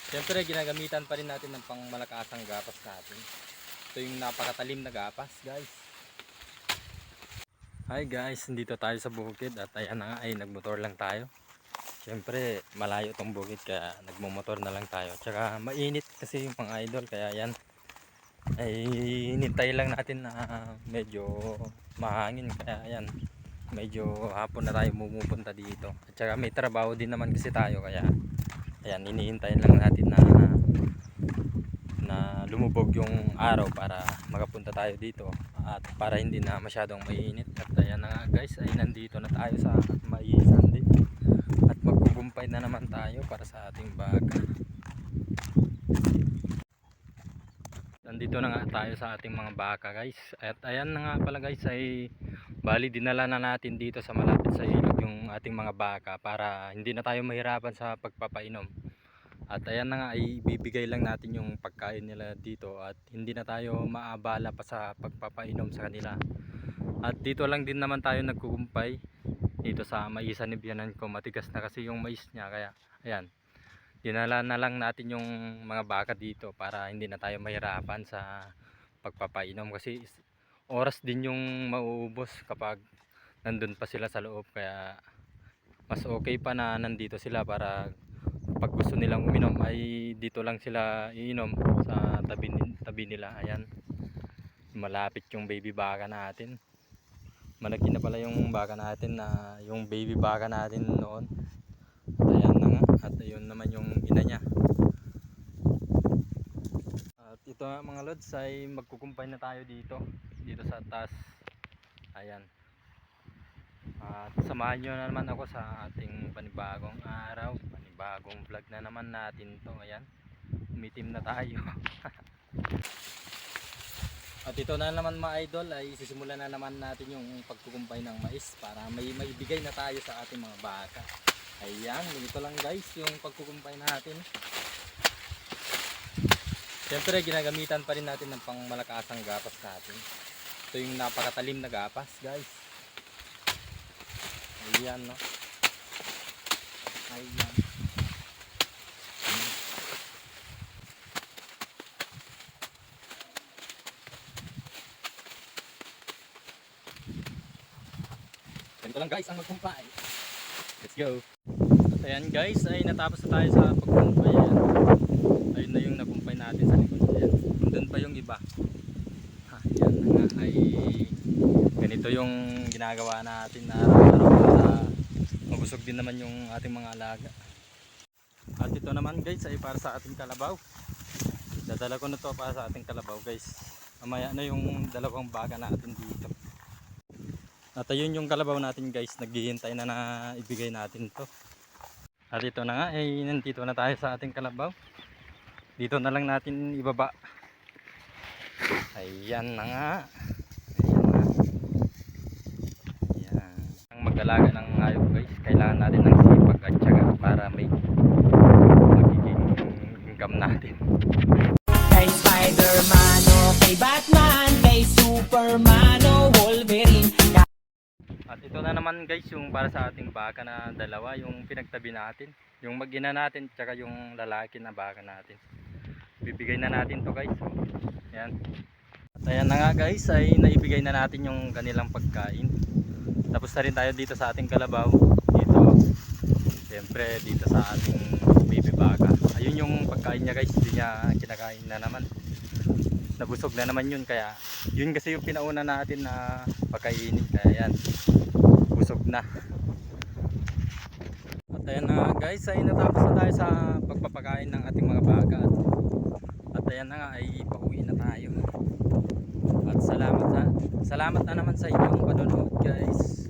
Siyempre ginagamitan pa rin natin ng pangmalakasang gapas natin. Ito yung napakatalim na gapas, guys. Hi guys, dito tayo sa bukid at ayan na nga ay nagmotor lang tayo. Siyempre malayo tong bukid kaya nagmumotor na lang tayo. Tsaka mainit kasi yung mga idol kaya yan ay hinintay lang natin na medyo mahangin kaya yan. Medyo hapon na tayo pumupunta dito. At saka may trabaho din naman kasi tayo kaya ayan hinihintay lang natin na lumubog yung araw para makapunta tayo dito at para hindi na masyadong mainit. At ayan na nga guys, ay nandito na tayo sa Maisan din at magkukumpay na naman tayo para sa ating baka. Nandito na nga tayo sa ating mga baka guys. At ayan na nga pala guys, ay bali dinala na natin dito sa malapit sa ilog yung ating mga baka para hindi na tayo mahirapan sa pagpapainom. At ayan na nga, ay bibigay lang natin yung pagkain nila dito at hindi na tayo maabala pa sa pagpapainom sa kanila. At dito lang din naman tayo nagkukumpay dito sa maisan ni biyanan ko. Matigas na kasi yung mais niya kaya ayan, dinala na lang natin yung mga baka dito para hindi na tayo mahirapan sa pagpapainom kasi oras din yung mauubos kapag nandun pa sila sa loob. Kaya mas okay pa na nandito sila para pag gusto nilang uminom ay dito lang sila iinom sa tabi nila. Ayan, malapit yung baby baka natin. Malaki na pala yung baka natin, na yung baby baka natin noon. Ayan na nga, at ayun naman yung ina niya. At ito nga mga lods, ay magkukumpay na tayo dito sa taas. Ayan, at samahan nyo na naman ako sa ating panibagong araw, panibagong vlog na naman natin to. Ayan, umitim na tayo. At ito na naman mga idol, ay sisimulan na naman natin yung pagkukumpay ng mais para may maibigay na tayo sa ating mga baka. Ayan, ganito lang guys yung pagkukumpay natin. Siyempre ginagamitan pa rin natin ng pangmalakasang gapas natin. Ito yung napakatalim na gapas guys. Ayan, no? Ayan. Ganito lang guys ang magkumpay. Let's go. At ayan guys, ay natapos na tayo sa pagkumpay. Ayan. Ayun na yung nakumpay natin sa likod. Ayan. Doon pa yung iba. Ayan na nga, ay ganito yung ginagawa natin na araw-araw para mabusog din naman yung ating mga alaga. At ito naman guys ay para sa ating kalabaw. Dadala ko na to para sa ating kalabaw guys. Mamaya na yung dalawang baka natin dito. At ayun yung kalabaw natin guys, naghihintay na ibigay natin to. At ito na nga, ay nandito na tayo sa ating kalabaw. Dito na lang natin ibaba. Ayan na nga. Ayan na. Ayan. Ang mag-alaga ng hayop guys, kailangan natin ng sipag at syaga para may magiging income natin. Kay Spider-Man o kay Batman, kay Superman o Wolverine. At ito na naman guys yung para sa ating baka na dalawa, yung pinagtabi natin, yung mag-ina natin tsaka yung lalaki na baka natin. Bibigay na natin to guys. So, ayan. At ayan na nga guys, ay naibigay na natin yung kanilang pagkain. Tapos na rin tayo dito sa ating kalabaw. Dito, siyempre dito sa ating baby baka. Ayun yung pagkain niya guys, hindi niya kinakain na naman. Nabusog na naman yun, kaya yun kasi yung pinauna natin na pagkainin. Kaya yan, busog na. At ayan na guys, ay natapos na tayo sa pagpapakain ng ating mga baka. At ayan na nga, ay pauwi na tayo. At salamat na naman sa inyong panonood guys.